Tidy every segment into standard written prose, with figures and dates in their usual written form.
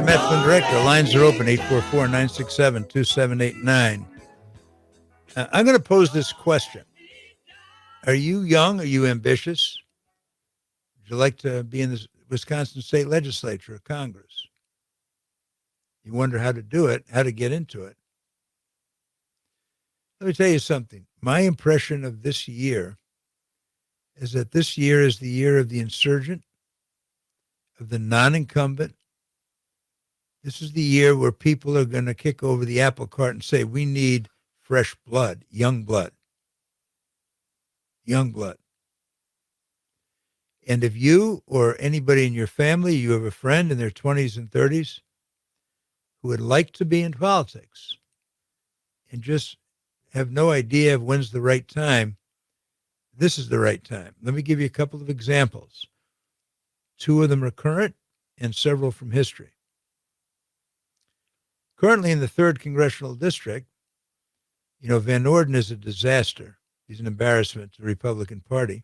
Matt Flynn Direct. Our lines are open, 844-967-2789. I'm going to pose this question. Are you young? Are you ambitious? Would you like to be in the Wisconsin State Legislature or Congress? You wonder how to do it, how to get into it. Let me tell you something. My impression of this year is that this year is the year of the insurgent, of the non-incumbent. This is the year where people are going to kick over the apple cart and say, we need fresh blood, young blood. Young blood. And if you or anybody in your family, you have a friend in their 20s and 30s who would like to be in politics and just have no idea of when's the right time, this is the right time. Let me give you a couple of examples. Two of them are current and several from history. Currently in the 3rd Congressional District, Van Orden is a disaster. He's an embarrassment to the Republican Party.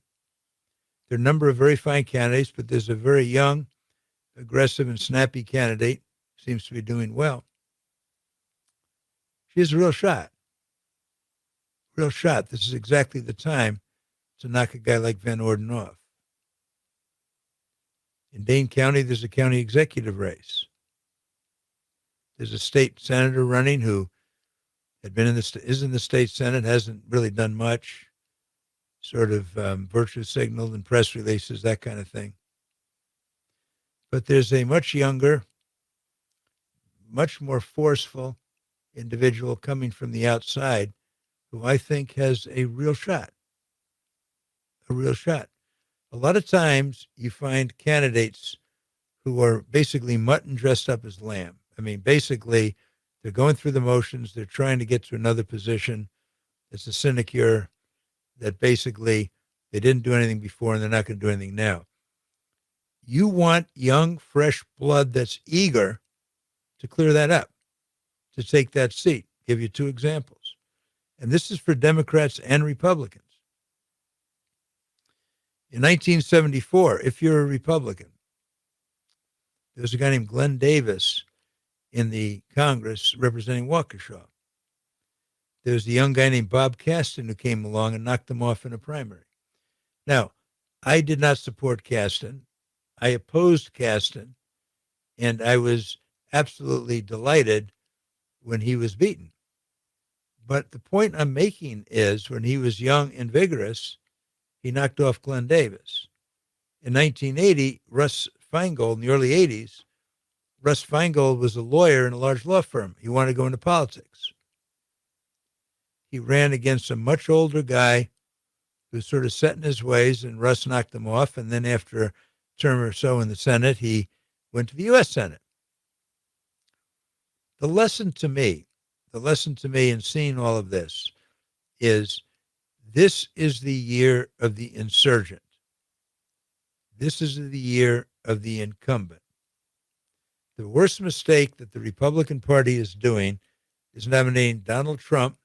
There are a number of very fine candidates, but there's a very young, aggressive, and snappy candidate who seems to be doing well. She has a real shot. Real shot. This is exactly the time to knock a guy like Van Orden off. In Dane County, there's a county executive race. There's a state senator running who had been is in the state Senate, hasn't really done much, sort of virtue signaled in press releases, that kind of thing. But there's a much younger, much more forceful individual coming from the outside who I think has a real shot. A real shot. A lot of times you find candidates who are basically mutton dressed up as lamb. I mean, basically, they're going through the motions. They're trying to get to another position. It's a sinecure that basically they didn't do anything before and they're not going to do anything now. You want young, fresh blood that's eager to clear that up, to take that seat. Give you two examples. And this is for Democrats and Republicans. In 1974, if you're a Republican, there was a guy named Glenn Davis in the Congress representing Waukesha. There was a young guy named Bob Caston who came along and knocked them off in a primary. Now, I did not support Caston. I opposed Caston, and I was absolutely delighted when he was beaten. But the point I'm making is when he was young and vigorous, he knocked off Glenn Davis. In 1980, Russ Feingold, in the early 80s, Russ Feingold was a lawyer in a large law firm. He wanted to go into politics. He ran against a much older guy who was sort of set in his ways, and Russ knocked him off. And then after a term or so in the Senate, he went to the U.S. Senate. The lesson to me in seeing all of this is the year of the insurgent. This is the year of the incumbent. The worst mistake that the Republican Party is doing is nominating Donald Trump,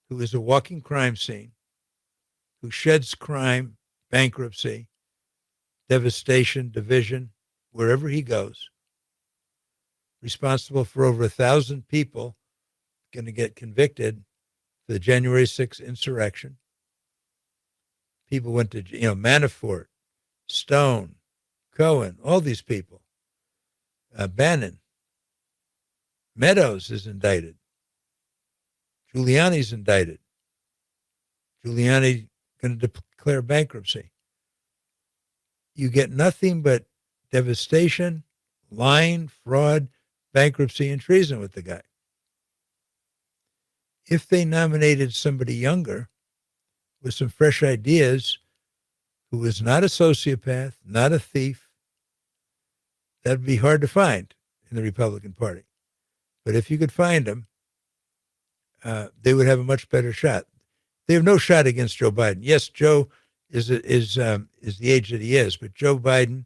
who is a walking crime scene, who sheds crime, bankruptcy, devastation, division, wherever he goes, responsible for over 1,000 people going to get convicted for the January 6th insurrection. People went to, Manafort, Stone, Cohen, all these people. Bannon. Meadows is indicted. Giuliani's indicted. Giuliani going to declare bankruptcy. You get nothing but devastation, lying, fraud, bankruptcy, and treason with the guy. If they nominated somebody younger with some fresh ideas, who was not a sociopath, not a thief, that'd be hard to find in the Republican Party. But if you could find them, they would have a much better shot. They have no shot against Joe Biden. Yes, Joe is the age that he is, but Joe Biden,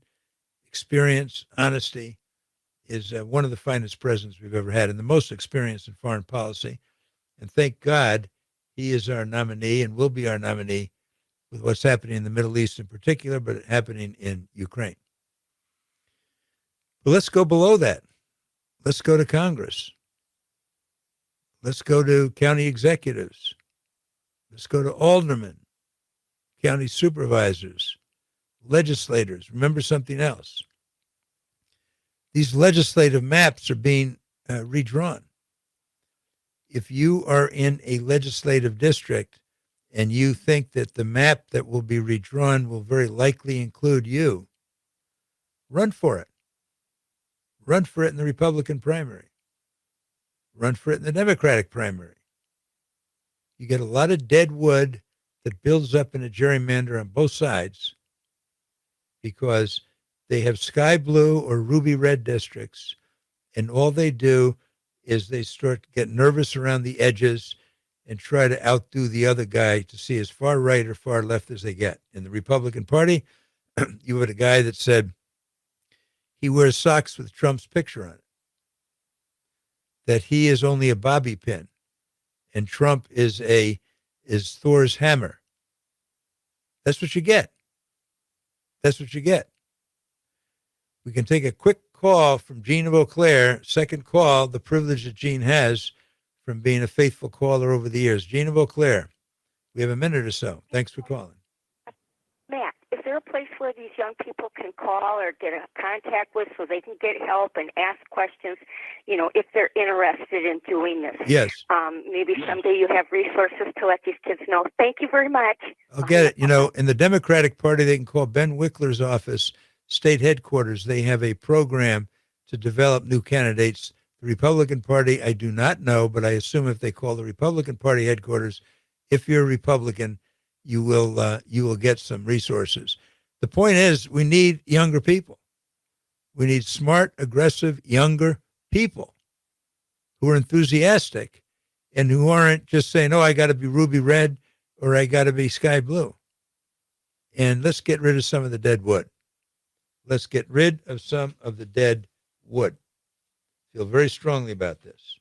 experience, honesty, is one of the finest presidents we've ever had and the most experienced in foreign policy. And thank God he is our nominee and will be our nominee with what's happening in the Middle East in particular, but happening in Ukraine. But let's go below that. Let's go to Congress. Let's go to county executives. Let's go to aldermen, county supervisors, legislators. Remember something else. These legislative maps are being redrawn. If you are in a legislative district and you think that the map that will be redrawn will very likely include you, run for it. Run for it in the Republican primary. Run for it in the Democratic primary. You get a lot of dead wood that builds up in a gerrymander on both sides because they have sky blue or ruby red districts, and all they do is they start to get nervous around the edges and try to outdo the other guy to see as far right or far left as they get. In the Republican Party, you had a guy that said he wears socks with Trump's picture on it, that he is only a bobby pin, and Trump is Thor's hammer. That's what you get. That's what you get. We can take a quick call from Gene of Eau Claire. Second call, the privilege that Gene has from being a faithful caller over the years. Gene of Eau Claire, we have a minute or so. Thanks for calling. Matt, is there a place where these young people can call or get a contact with so they can get help and ask questions, if they're interested in doing this? Yes. Maybe someday you have resources to let these kids know. Thank you very much. I'll get it. In the Democratic Party, they can call Ben Wickler's office, state headquarters. They have a program to develop new candidates. The Republican Party, I do not know, but I assume if they call the Republican Party headquarters, if you're a Republican, you will get some resources. The point is, we need younger people. We need smart, aggressive, younger people who are enthusiastic and who aren't just saying, oh, I got to be ruby red or I got to be sky blue. And let's get rid of some of the dead wood. Let's get rid of some of the dead wood. Feel very strongly about this.